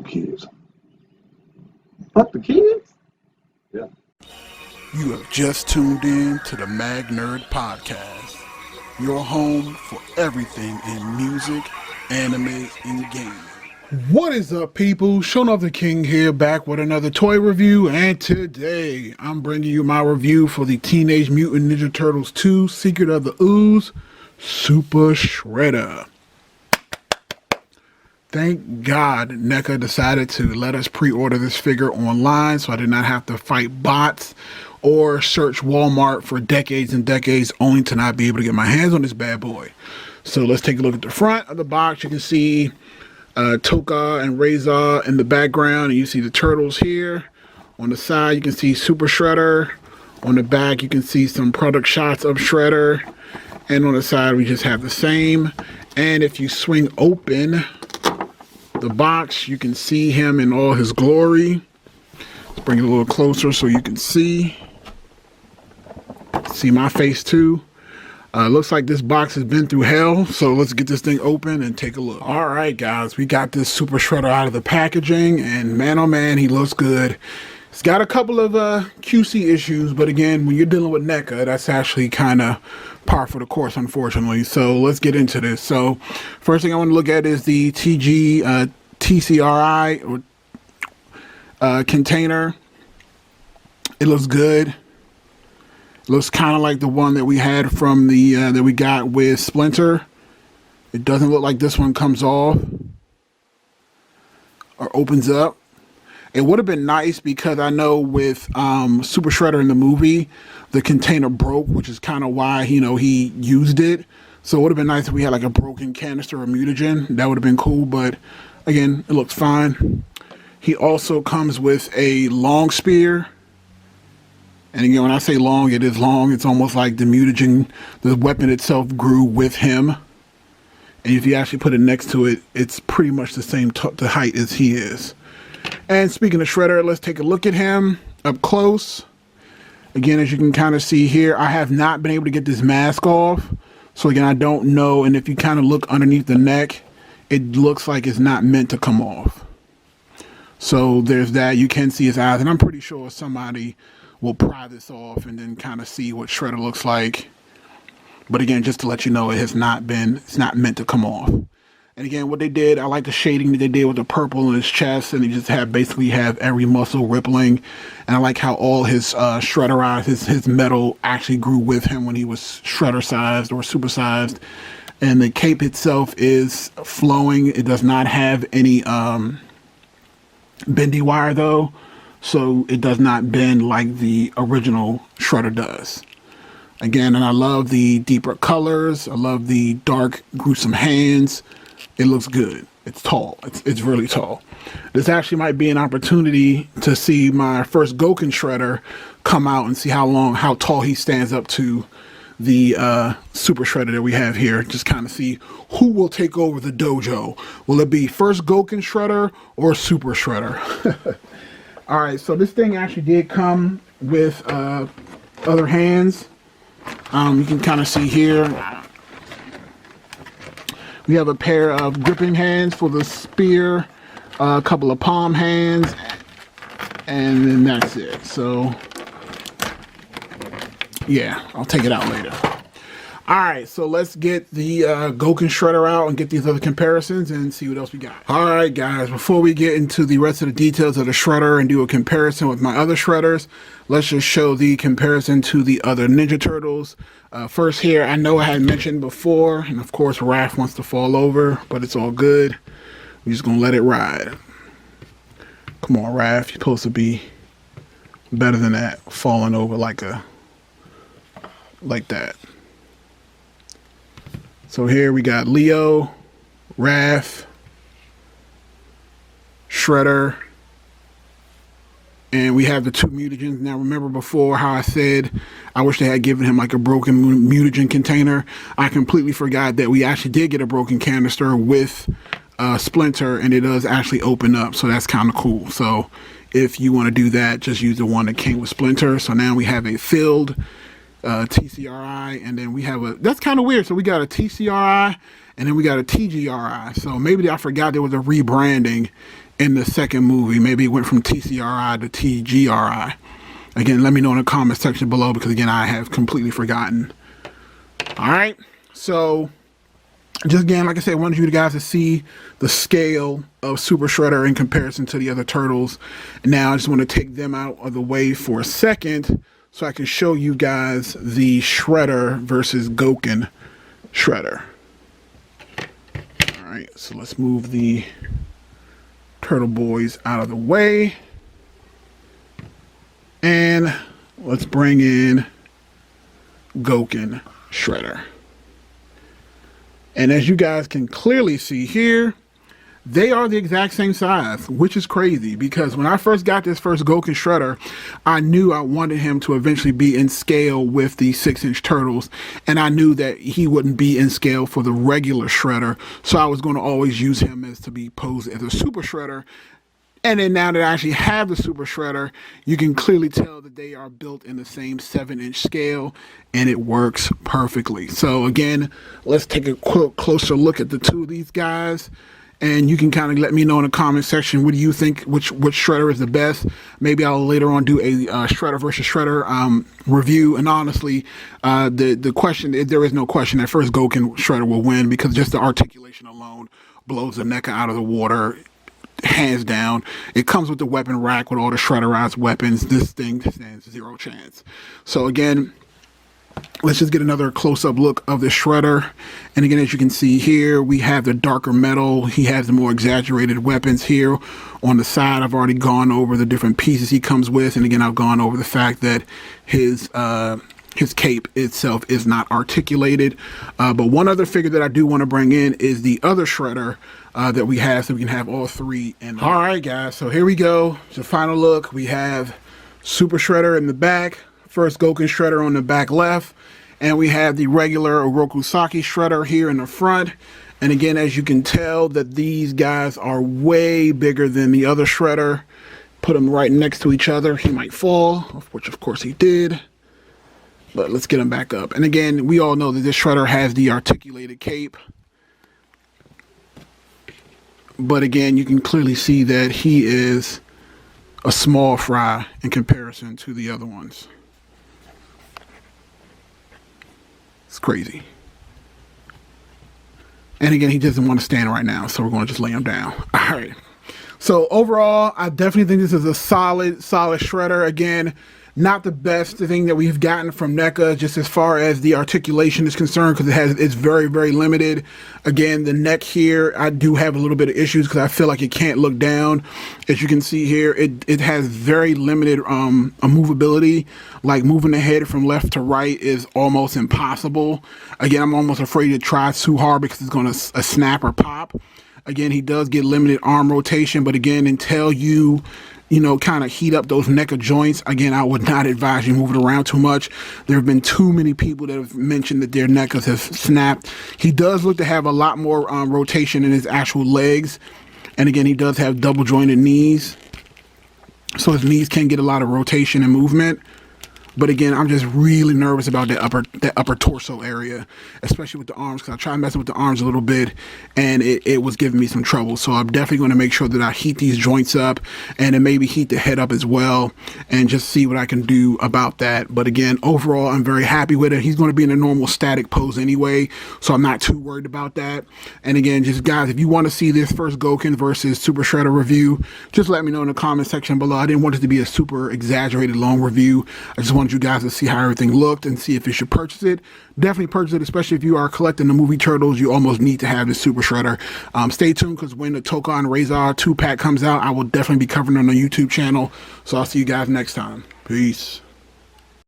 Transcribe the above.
kids. Fuck the kids? Yeah. You have just tuned in to the Mag Nerd Podcast, your home for everything in music, anime, and gaming. What is up, people? Showing off the King here, back with another toy review, and today I'm bringing you my review for the Teenage Mutant Ninja Turtles 2 Secret of the Ooze Super Shredder. Thank God NECA decided to let us pre-order this figure online, so I did not have to fight bots or search Walmart for decades and decades only to not be able to get my hands on this bad boy. So let's take a look at the front of the box. You can see Toka and Reza in the background, and you see the turtles here. On the side you can see Super Shredder. On the back you can see some product shots of Shredder, and on the side we just have the same. And if you swing open the box, you can see him in all his glory. Let's bring it a little closer so you can see my face too. Looks like this box has been through hell, so let's get this thing open and take a look. All right, guys, we got this Super Shredder out of the packaging, and man, oh man, he looks good. It's got a couple of QC issues, but again, when you're dealing with NECA, that's actually kind of par for the course, unfortunately. So let's get into this. So first thing I want to look at is the TCRI container. It looks good. Looks kind of like the one that we had from the that we got with Splinter. It doesn't look like this one comes off or opens up. It would have been nice because I know with Super Shredder in the movie, the container broke, which is kind of why he used it. So it would have been nice if we had like a broken canister of mutagen. That would have been cool, but again, it looks fine. He also comes with a long spear. And again, when I say long, it is long. It's almost like the mutagen, the weapon itself grew with him. And if you actually put it next to it, it's pretty much the same the height as he is. And speaking of Shredder, let's take a look at him up close. Again, as you can kind of see here, I have not been able to get this mask off. So again, I don't know. And if you kind of look underneath the neck, it looks like it's not meant to come off. So there's that. You can see his eyes. And I'm pretty sure somebody will pry this off and then kind of see what Shredder looks like. But again, just to let you know, it's not meant to come off. And again, what they did, I like the shading that they did with the purple in his chest, and he just basically have every muscle rippling. And I like how all his Shredder eyes, his metal actually grew with him when he was Shredder sized or super sized. And the cape itself is flowing. It does not have any bendy wire though, so it does not bend like the original Shredder does. Again, and I love the deeper colors. I love the dark, gruesome hands. It looks good. It's tall. It's really tall. This actually might be an opportunity to see my first Goken Shredder come out and see how tall he stands up to the Super Shredder that we have here. Just kind of see who will take over the dojo. Will it be first Goken Shredder or Super Shredder? All right, so this thing actually did come with other hands. You can kind of see here. We have a pair of gripping hands for the spear, a couple of palm hands, and then that's it. So, yeah, I'll take it out later. All right, so let's get the Goken Shredder out and get these other comparisons and see what else we got. All right, guys, before we get into the rest of the details of the Shredder and do a comparison with my other Shredders, let's just show the comparison to the other Ninja Turtles. First here, I know I had mentioned before, and of course Raph wants to fall over, but it's all good. We're just gonna let it ride. Come on, Raph, you're supposed to be better than that, falling over like that. So here we got Leo, Raph, Shredder, and we have the two mutagens. Now remember before how I said I wish they had given him like a broken mutagen container. I completely forgot that we actually did get a broken canister with Splinter, and it does actually open up, so that's kind of cool. So if you want to do that, just use the one that came with Splinter. So now we have a filled TCRI, and then we have that's kind of weird. So we got a TCRI, and then we got a TGRI. So maybe I forgot there was a rebranding in the second movie. Maybe it went from TCRI to TGRI. Again, let me know in the comment section below, because again, I have completely forgotten. All right, so just again, like I said, I wanted you guys to see the scale of Super Shredder in comparison to the other turtles. Now I just want to take them out of the way for a second so I can show you guys the Shredder versus Goken Shredder. All right, so let's move the Turtle Boys out of the way. And let's bring in Goken Shredder. And as you guys can clearly see here, they are the exact same size, which is crazy, because when I first got this first Goken Shredder, I knew I wanted him to eventually be in scale with the 6-inch turtles, and I knew that he wouldn't be in scale for the regular Shredder, so I was going to always use him as to be posed as a Super Shredder. And then now that I actually have the Super Shredder, you can clearly tell that they are built in the same 7-inch scale, and it works perfectly. So again, let's take a closer look at the two of these guys, and you can kind of let me know in the comment section, what do you think, which Shredder is the best? Maybe I'll later on do a Shredder versus Shredder review. And honestly, the question, there is no question that first Goken Shredder will win, because just the articulation alone blows the NECA out of the water. Hands down. It comes with the weapon rack with all the shredderized weapons. This thing stands zero chance. So again, let's just get another close-up look of the Shredder. And again, as you can see here, we have the darker metal. He has the more exaggerated weapons here on the side. I've already gone over the different pieces he comes with, and again, I've gone over the fact that his cape itself is not articulated. But one other figure that I do want to bring in is the other Shredder that we have, so we can have all three. And all right, guys, so here we go. It's the final look. We have Super Shredder in the back, first Goken Shredder on the back left, and we have the regular Orokusaki Shredder here in the front. And again, as you can tell, that these guys are way bigger than the other Shredder. Put them right next to each other. He might fall, which of course he did. But let's get him back up. And again, we all know that this Shredder has the articulated cape. But again, you can clearly see that he is a small fry in comparison to the other ones. It's crazy. And again, he doesn't want to stand right now, so we're going to just lay him down. All right. So overall, I definitely think this is a solid Shredder. Again, not the best thing that we've gotten from NECA, just as far as the articulation is concerned, because it's very, very limited. Again, the neck here, I do have a little bit of issues because I feel like it can't look down. As you can see here, it has very limited movability. Like moving the head from left to right is almost impossible. Again, I'm almost afraid to try too hard because it's going to snap or pop. Again, he does get limited arm rotation, but again, until you kind of heat up those NECA joints, again, I would not advise you move it around too much. There have been too many people that have mentioned that their NECAs have snapped. He does look to have a lot more rotation in his actual legs. And again, he does have double jointed knees, so his knees can get a lot of rotation and movement. But again, I'm just really nervous about that upper torso area, especially with the arms, because I tried messing with the arms a little bit, and it was giving me some trouble. So I'm definitely going to make sure that I heat these joints up, and then maybe heat the head up as well, and just see what I can do about that. But again, overall, I'm very happy with it. He's going to be in a normal static pose anyway, so I'm not too worried about that. And again, just guys, if you want to see this first Goken versus Super Shredder review, just let me know in the comment section below. I didn't want it to be a super exaggerated long review. I just wanted you guys to see how everything looked and see if you should purchase it. Definitely purchase it, especially if you are collecting the movie Turtles. You almost need to have the Super Shredder. Stay tuned, because when the Toka and Razor 2-pack comes out, I will definitely be covering it on the YouTube channel. So I'll see you guys next time. Peace.